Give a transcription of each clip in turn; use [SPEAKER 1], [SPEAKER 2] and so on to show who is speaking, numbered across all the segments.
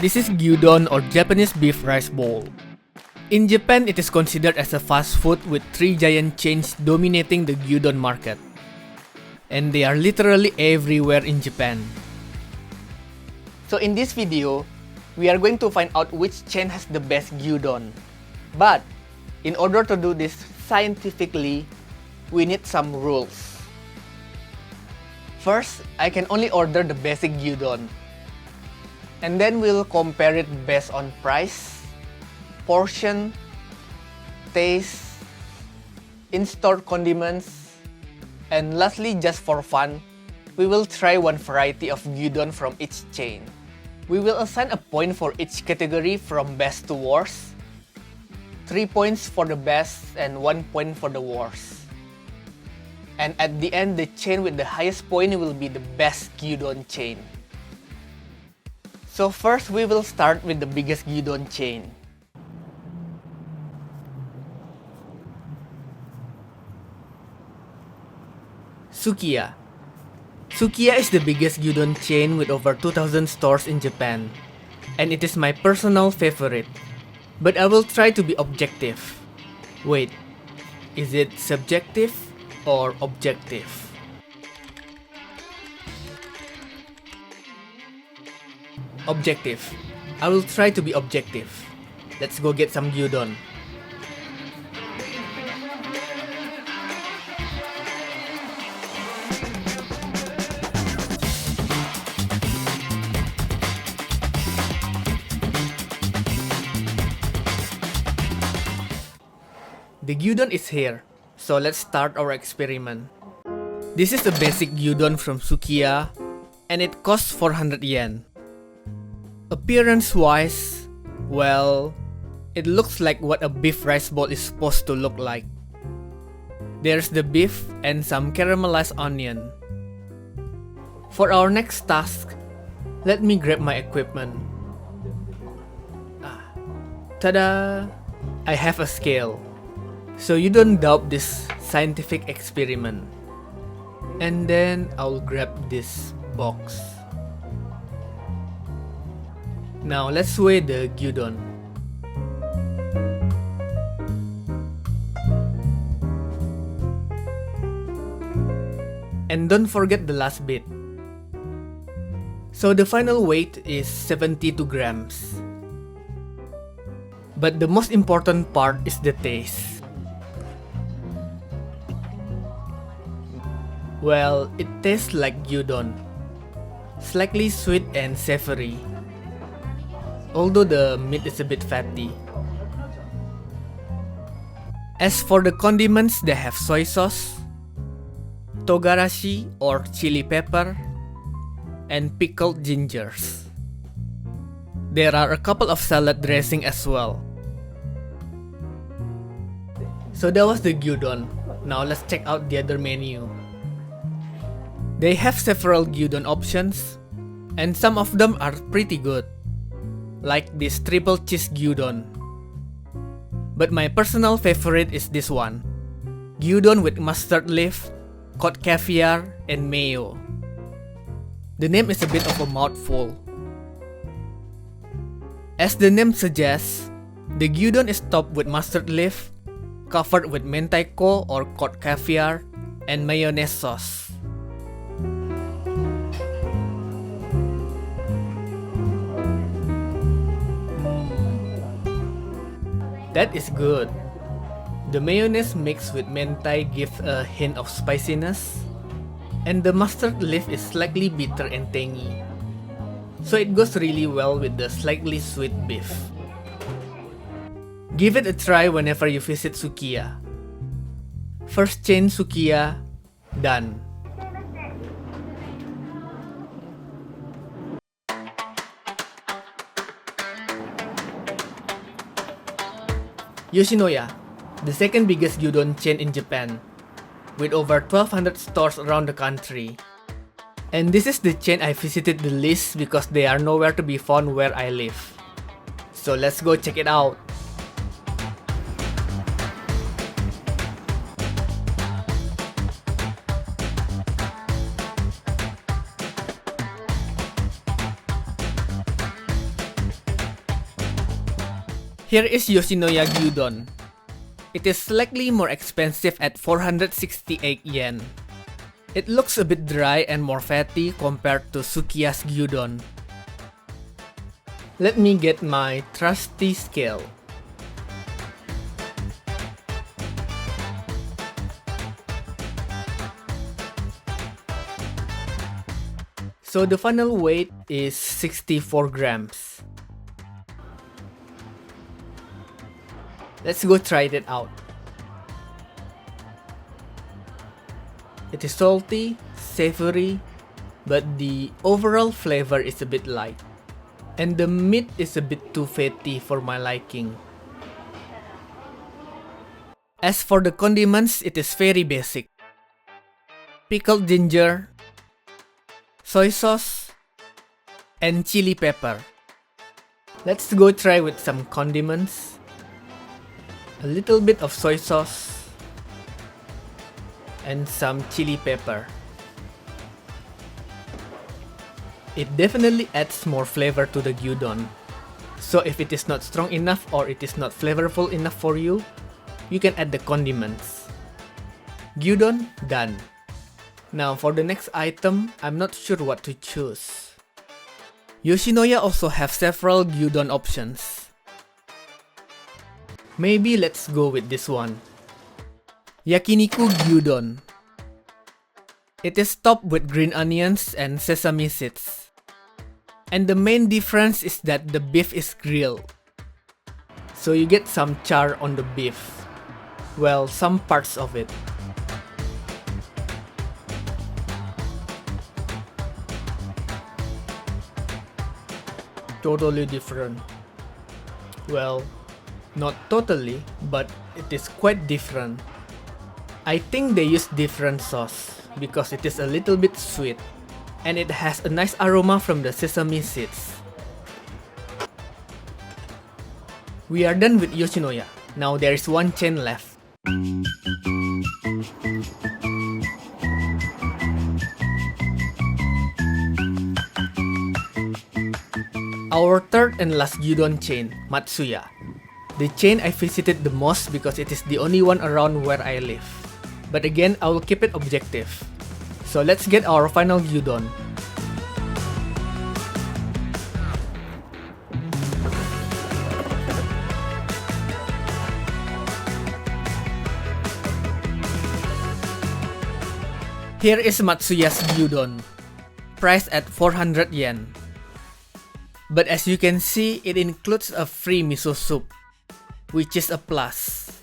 [SPEAKER 1] This is Gyudon or Japanese beef rice bowl. In Japan, it is considered as a fast food with 3 giant chains dominating the Gyudon market. And they are literally everywhere in Japan. So in this video, we are going to find out which chain has the best Gyudon. But in order to do this scientifically, we need some rules. First, I can only order the basic Gyudon. And then we'll compare it based on price, portion, taste, in-store condiments, and lastly, just for fun, we will try one variety of Gyudon from each chain. We will assign a point for each category from best to worst, 3 points for the best and 1 point for the worst. And at the end, the chain with the highest point will be the best Gyudon chain. So first, we will start with the biggest Gyudon chain. Sukiya. Sukiya is the biggest Gyudon chain with over 2,000 stores in Japan, and it is my personal favorite. But I will try to be objective. Wait, is it subjective or objective? Objective. I will try to be objective. Let's go get some Gyudon. The Gyudon is here, so let's start our experiment. This is a basic Gyudon from Sukiya, and it costs 400 yen. Appearance-wise, well, it looks like what a beef rice bowl is supposed to look like. There's the beef and some caramelized onion. For our next task, let me grab my equipment. Tada! I have a scale. So you don't doubt this scientific experiment. And then I'll grab this box. Now let's weigh the Gyudon. And don't forget the last bit. So the final weight is 72 grams. But the most important part is the taste. Well, it tastes like Gyudon, slightly sweet and savory, although the meat is a bit fatty. As for the condiments, they have soy sauce, togarashi or chili pepper, and pickled gingers. There are a couple of salad dressing as well. So that was the Gyudon. Now let's check out the other menu. They have several Gyudon options, and some of them are pretty good, like this triple cheese Gyudon. But my personal favorite is this one, Gyudon with mustard leaf, cod caviar, and mayo. The name is a bit of a mouthful. As the name suggests, the Gyudon is topped with mustard leaf, covered with mentaiko or cod caviar, and mayonnaise sauce. That is good. The mayonnaise mixed with mentai gives a hint of spiciness, and the mustard leaf is slightly bitter and tangy, so it goes really well with the slightly sweet beef. Give it a try whenever you visit Sukiya. First chain Sukiya, done. Yoshinoya, the second biggest Gyudon chain in Japan, with over 1,200 stores around the country. And this is the chain I visited the least because they are nowhere to be found where I live. So let's go check it out. Here is Yoshinoya Gyudon. It is slightly more expensive at 468 yen. It looks a bit dry and more fatty compared to Sukiya's Gyudon. Let me get my trusty scale. So the final weight is 64 grams. Let's go try it out. It is salty, savory, but the overall flavor is a bit light. And the meat is a bit too fatty for my liking. As for the condiments, it is very basic. Pickled ginger, soy sauce, and chili pepper. Let's go try with some condiments. A little bit of soy sauce and some chili pepper. It definitely adds more flavor to the gyudon. So if it is not strong enough or it is not flavorful enough for you, you can add the condiments. Gyudon done. Now for the next item, I'm not sure what to choose. Yoshinoya also have several gyudon options. Maybe let's go with this one. Yakiniku Gyudon. It is topped with green onions and sesame seeds. And the main difference is that the beef is grilled. So you get some char on the beef. Well, some parts of it. Totally different. Well, not totally, but it is quite different. I think they use different sauce because it is a little bit sweet and it has a nice aroma from the sesame seeds. We are done with Yoshinoya. Now there is one chain left. Our third and last gyudon chain, Matsuya. The chain I visited the most because it is the only one around where I live. But again, I will keep it objective. So let's get our final gyudon. Here is Matsuya's gyudon, priced at 400 yen. But as you can see, it includes a free miso soup, which is a plus.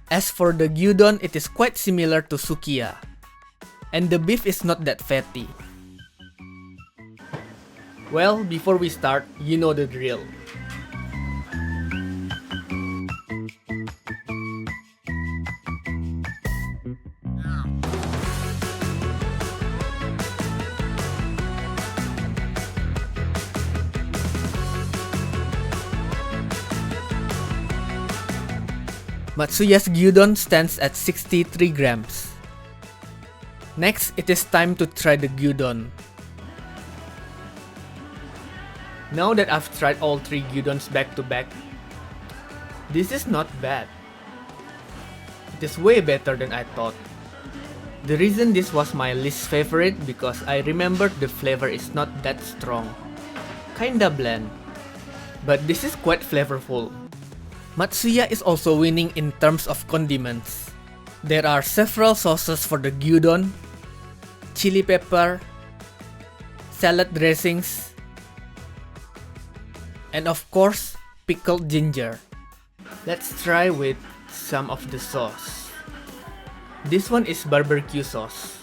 [SPEAKER 1] As for the gyudon, it is quite similar to Sukiya, and the beef is not that fatty. Well, before we start, you know the drill. Matsuya's gyudon stands at 63 grams. Next, it is time to try the gyudon. Now that I've tried all three gyudons back to back, this is not bad. It is way better than I thought. The reason this was my least favorite because I remembered the flavor is not that strong. Kinda bland. But this is quite flavorful. Matsuya is also winning in terms of condiments. There are several sauces for the gyudon, chili pepper, salad dressings, and of course, pickled ginger. Let's try with some of the sauce. This one is barbecue sauce.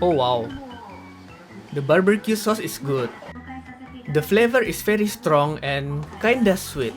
[SPEAKER 1] Oh wow, the barbecue sauce is good. The flavor is very strong and kinda sweet.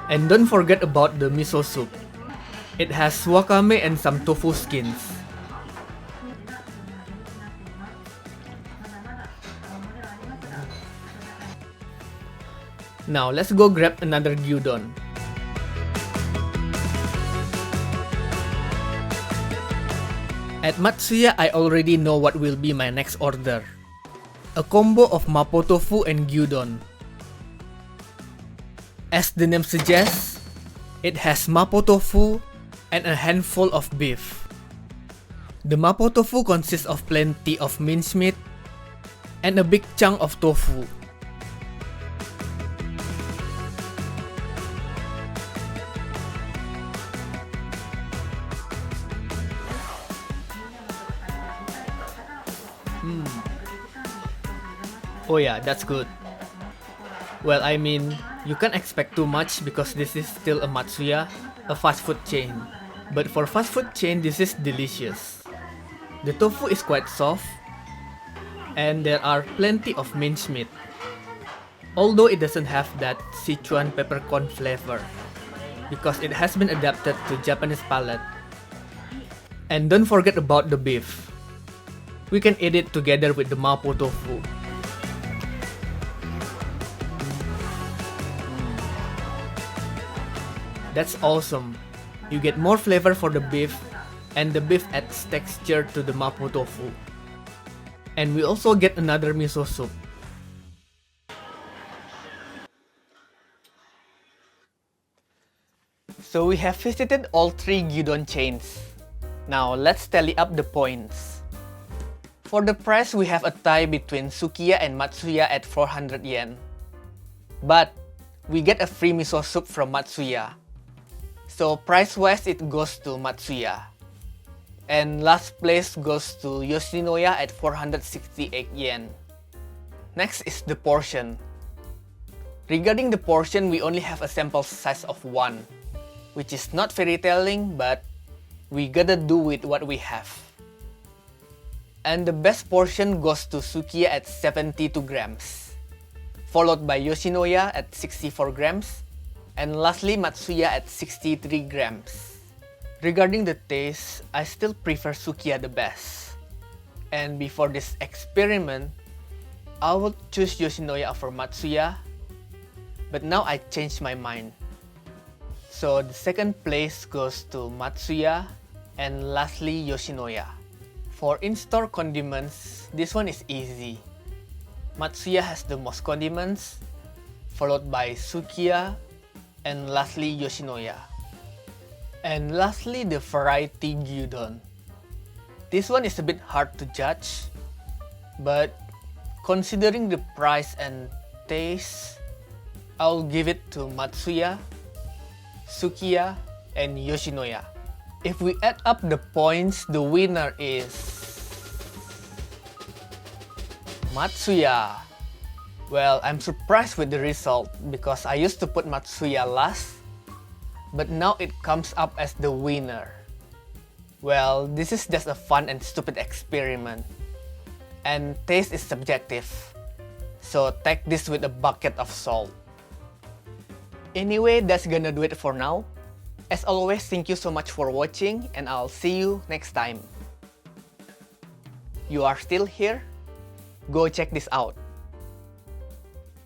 [SPEAKER 1] And don't forget about the miso soup. It has wakame and some tofu skins. Now let's go grab another gyudon. At Matsuya, I already know what will be my next order. A combo of mapo tofu and gyudon. As the name suggests, it has mapo tofu and a handful of beef. The mapo tofu consists of plenty of mincemeat and a big chunk of tofu. Oh yeah, that's good. Well, I mean, you can't expect too much because this is still a Matsuya, a fast food chain. But for fast food chain, this is delicious. The tofu is quite soft, and there are plenty of mincemeat. Although it doesn't have that Sichuan peppercorn flavor, because it has been adapted to Japanese palate. And don't forget about the beef. We can eat it together with the mapo tofu. That's awesome. You get more flavor for the beef, and the beef adds texture to the mapo tofu. And we also get another miso soup. So we have visited all 3 Gyudon chains. Now let's tally up the points. For the price, we have a tie between Sukiya and Matsuya at 400 yen. But we get a free miso soup from Matsuya. So price-wise, it goes to Matsuya. And last place goes to Yoshinoya at 468 yen. Next is the portion. Regarding the portion, we only have a sample size of 1, which is not very telling, but we gotta do with what we have. And the best portion goes to Sukiya at 72 grams, followed by Yoshinoya at 64 grams, and lastly Matsuya at 63 grams. Regarding the taste, I still prefer Sukiya the best. And before this experiment, I would choose Yoshinoya over Matsuya, but now I changed my mind. So the second place goes to Matsuya, and lastly Yoshinoya. For in-store condiments, this one is easy. Matsuya has the most condiments, followed by Sukiya, and lastly Yoshinoya. And lastly, the variety gyudon. This one is a bit hard to judge, but considering the price and taste, I'll give it to Matsuya, Sukiya, and Yoshinoya. If we add up the points, the winner is Matsuya. Well, I'm surprised with the result because I used to put Matsuya last, but now it comes up as the winner. Well, this is just a fun and stupid experiment, and taste is subjective, so take this with a bucket of salt. Anyway, that's gonna do it for now. As always, thank you so much for watching, and I'll see you next time. You are still here? Go check this out.